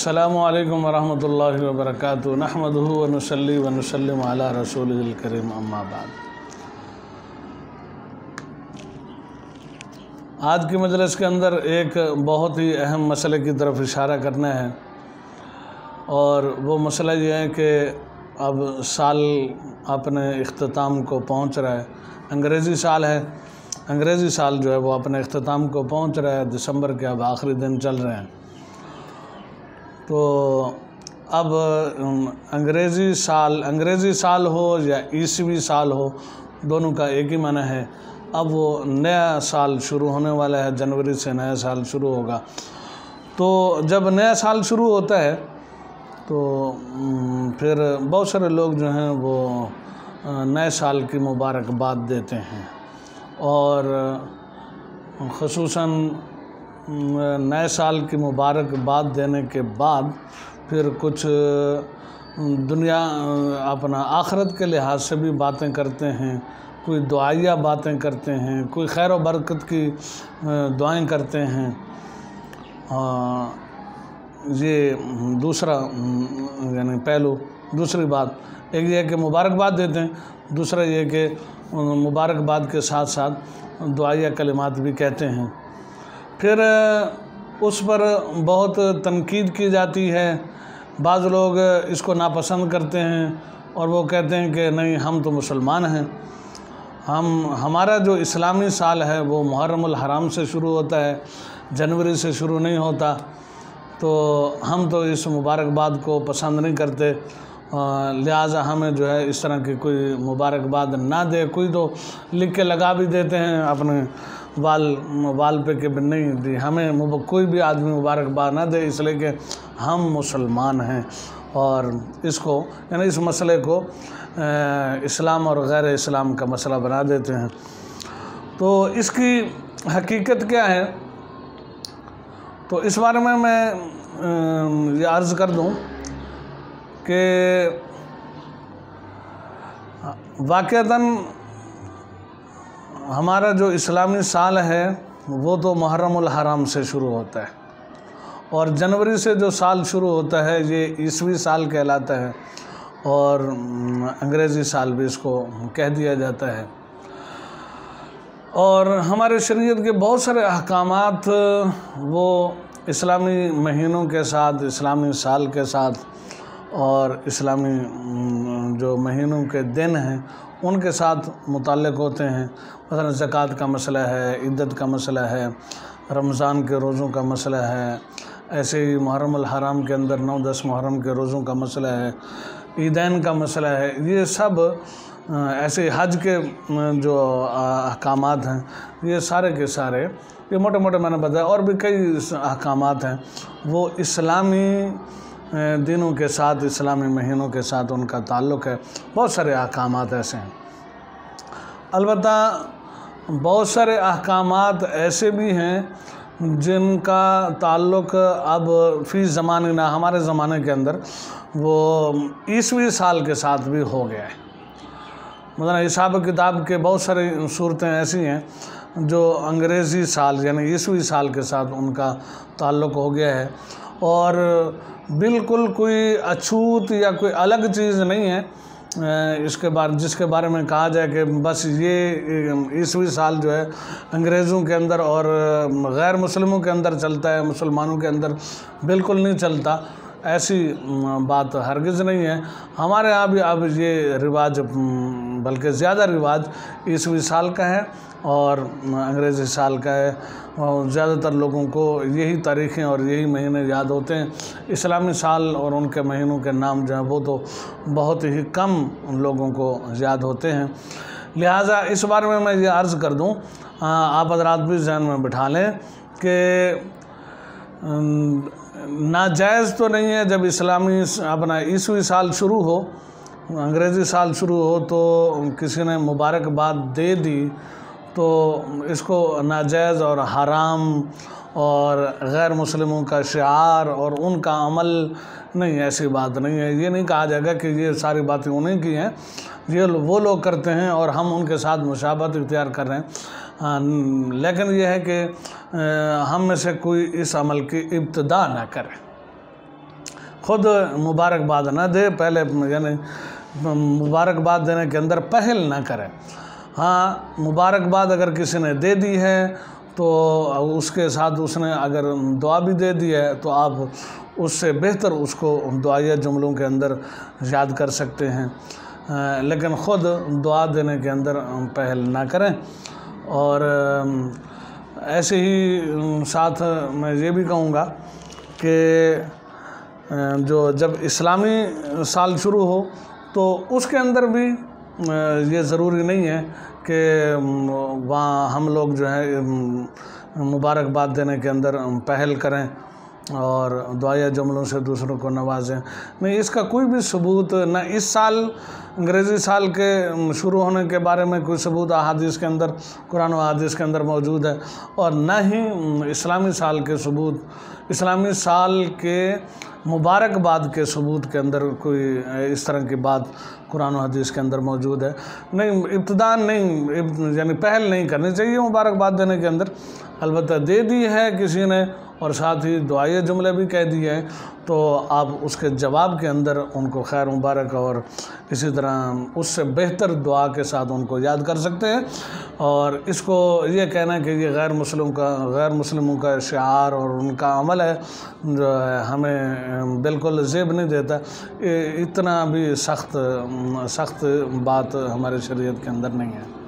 السلام علیکم ورحمۃ اللہ وبرکاتہ نحمدہ ونصلی ونسلم علی رسولہ الکریم اما بعد۔ آج کی مجلس کے اندر ایک بہت ہی اہم مسئلے کی طرف اشارہ کرنا ہے، اور وہ مسئلہ یہ ہے کہ اب سال اپنے اختتام کو پہنچ رہا ہے۔ انگریزی سال ہے، انگریزی سال جو ہے وہ اپنے اختتام کو پہنچ رہا ہے۔ دسمبر کے اب آخری دن چل رہے ہیں، تو اب انگریزی سال ہو یا عیسوی سال ہو، دونوں کا ایک ہی معنی ہے۔ اب وہ نیا سال شروع ہونے والا ہے، جنوری سے نیا سال شروع ہوگا۔ تو جب نیا سال شروع ہوتا ہے تو پھر بہت سارے لوگ جو ہیں وہ نئے سال کی مبارکباد دیتے ہیں، اور خصوصاً نئے سال کی مبارکباد دینے کے بعد پھر کچھ دنیا اپنا آخرت کے لحاظ سے بھی باتیں کرتے ہیں، کوئی دعائیہ باتیں کرتے ہیں، کوئی خیر و برکت کی دعائیں کرتے ہیں۔ یہ دوسرا یعنی پہلو۔ دوسری بات ایک یہ ہے کہ مبارکباد دیتے ہیں، دوسرا یہ کہ مبارکباد کے ساتھ ساتھ دعائیہ کلمات بھی کہتے ہیں۔ پھر اس پر بہت تنقید کی جاتی ہے، بعض لوگ اس کو ناپسند کرتے ہیں اور وہ کہتے ہیں کہ نہیں، ہم تو مسلمان ہیں، ہمارا جو اسلامی سال ہے وہ محرم الحرام سے شروع ہوتا ہے، جنوری سے شروع نہیں ہوتا، تو ہم تو اس مبارکباد کو پسند نہیں کرتے، لہٰذا ہمیں جو ہے اس طرح کی کوئی مبارکباد نہ دے۔ کوئی تو لکھ کے لگا بھی دیتے ہیں اپنے وال پہ کہ نہیں دی، ہمیں کوئی بھی آدمی مبارکباد نہ دے، اس لیے کہ ہم مسلمان ہیں، اور اس کو یعنی اس مسئلے کو اسلام اور غیر اسلام کا مسئلہ بنا دیتے ہیں۔ تو اس کی حقیقت کیا ہے؟ تو اس بارے میں یہ عرض کر دوں کہ واقعتاً ہمارا جو اسلامی سال ہے وہ تو محرم الحرام سے شروع ہوتا ہے، اور جنوری سے جو سال شروع ہوتا ہے یہ عیسوی سال کہلاتا ہے، اور انگریزی سال بھی اس کو کہہ دیا جاتا ہے۔ اور ہمارے شریعت کے بہت سارے احکامات وہ اسلامی مہینوں کے ساتھ، اسلامی سال کے ساتھ، اور اسلامی جو مہینوں کے دن ہیں ان کے ساتھ متعلق ہوتے ہیں۔ مثلا زکوٰۃ کا مسئلہ ہے، عدت کا مسئلہ ہے، رمضان کے روزوں کا مسئلہ ہے، ایسے ہی محرم الحرام کے اندر 9-10 محرم کے روزوں کا مسئلہ ہے، عیدین کا مسئلہ ہے۔ یہ سب ایسے حج کے جو احکامات ہیں یہ سارے کے سارے، یہ موٹے موٹے میں نے بتایا، اور بھی کئی احکامات ہیں وہ اسلامی دنوں کے ساتھ، اسلامی مہینوں کے ساتھ ان کا تعلق ہے۔ بہت سارے احکامات ایسے ہیں، البتہ بہت سارے احکامات ایسے بھی ہیں جن کا تعلق اب فی زمانہ ہمارے زمانے کے اندر وہ عیسوی سال کے ساتھ بھی ہو گیا ہے۔ مثلا حساب کتاب کے بہت ساری صورتیں ایسی ہیں جو انگریزی سال یعنی عیسوی سال کے ساتھ ان کا تعلق ہو گیا ہے، اور بالکل کوئی اچھوت یا کوئی الگ چیز نہیں ہے جس کے بارے میں کہا جائے کہ بس یہ عیسوی سال جو ہے انگریزوں کے اندر اور غیر مسلموں کے اندر چلتا ہے، مسلمانوں کے اندر بالکل نہیں چلتا۔ ایسی بات ہرگز نہیں ہے۔ ہمارے ہاں بھی اب یہ رواج، بلکہ زیادہ رواج عیسوی سال کا ہے اور انگریزی سال کا ہے، اور زیادہ تر لوگوں کو یہی تاریخیں اور یہی مہینے یاد ہوتے ہیں۔ اسلامی سال اور ان کے مہینوں کے نام جو ہیں وہ تو بہت ہی کم لوگوں کو یاد ہوتے ہیں۔ لہٰذا اس بارے میں یہ عرض کر دوں، آپ حضرات بھی ذہن میں بٹھا لیں کہ ناجائز تو نہیں ہے جب اسلامی اپنا عیسوی سال شروع ہو، انگریزی سال شروع ہو، تو کسی نے مبارکباد دے دی تو اس کو ناجائز اور حرام اور غیر مسلموں کا شعار اور ان کا عمل نہیں، ایسی بات نہیں ہے۔ یہ نہیں کہا جائے گا کہ یہ ساری باتیں انہیں کی ہیں، یہ وہ لوگ کرتے ہیں اور ہم ان کے ساتھ مشابہت اختیار کر رہے ہیں، لیکن یہ ہے کہ ہم میں سے کوئی اس عمل کی ابتدا نہ کرے۔ خود مبارکباد نہ دے، پہلے یعنی مبارکباد دینے کے اندر پہل نہ کرے۔ ہاں مبارکباد اگر کسی نے دے دی ہے تو اس کے ساتھ اس نے اگر دعا بھی دے دی ہے تو آپ اس سے بہتر اس کو دعائیہ جملوں کے اندر یاد کر سکتے ہیں، لیکن خود دعا دینے کے اندر پہل نہ کریں۔ اور ایسے ہی ساتھ میں یہ بھی کہوں گا کہ جب اسلامی سال شروع ہو تو اس کے اندر بھی یہ ضروری نہیں ہے کہ وہاں ہم لوگ جو ہے مبارکباد دینے کے اندر پہل کریں اور دعائیہ جملوں سے دوسروں کو نوازیں۔ نہیں، اس کا کوئی بھی ثبوت نہ اس سال انگریزی سال کے شروع ہونے کے بارے میں کوئی ثبوت احادیث کے اندر، قرآن و احادیث کے اندر موجود ہے، اور نہ ہی اسلامی سال کے ثبوت، اسلامی سال کے مبارکباد کے ثبوت کے اندر کوئی اس طرح کی بات قرآن و حدیث کے اندر موجود ہے۔ نہیں، ابتداءً نہیں، یعنی پہل نہیں کرنی چاہیے مبارکباد دینے کے اندر۔ البتہ دے دی ہے کسی نے اور ساتھ ہی دعائیہ جملے بھی کہہ دیے ہیں تو آپ اس کے جواب کے اندر ان کو خیر مبارک اور اسی طرح اس سے بہتر دعا کے ساتھ ان کو یاد کر سکتے ہیں۔ اور اس کو یہ کہنا کہ یہ غیر مسلموں کا شعار اور ان کا عمل ہے جو ہمیں بالکل زیب نہیں دیتا، اتنا بھی سخت بات ہمارے شریعت کے اندر نہیں ہے۔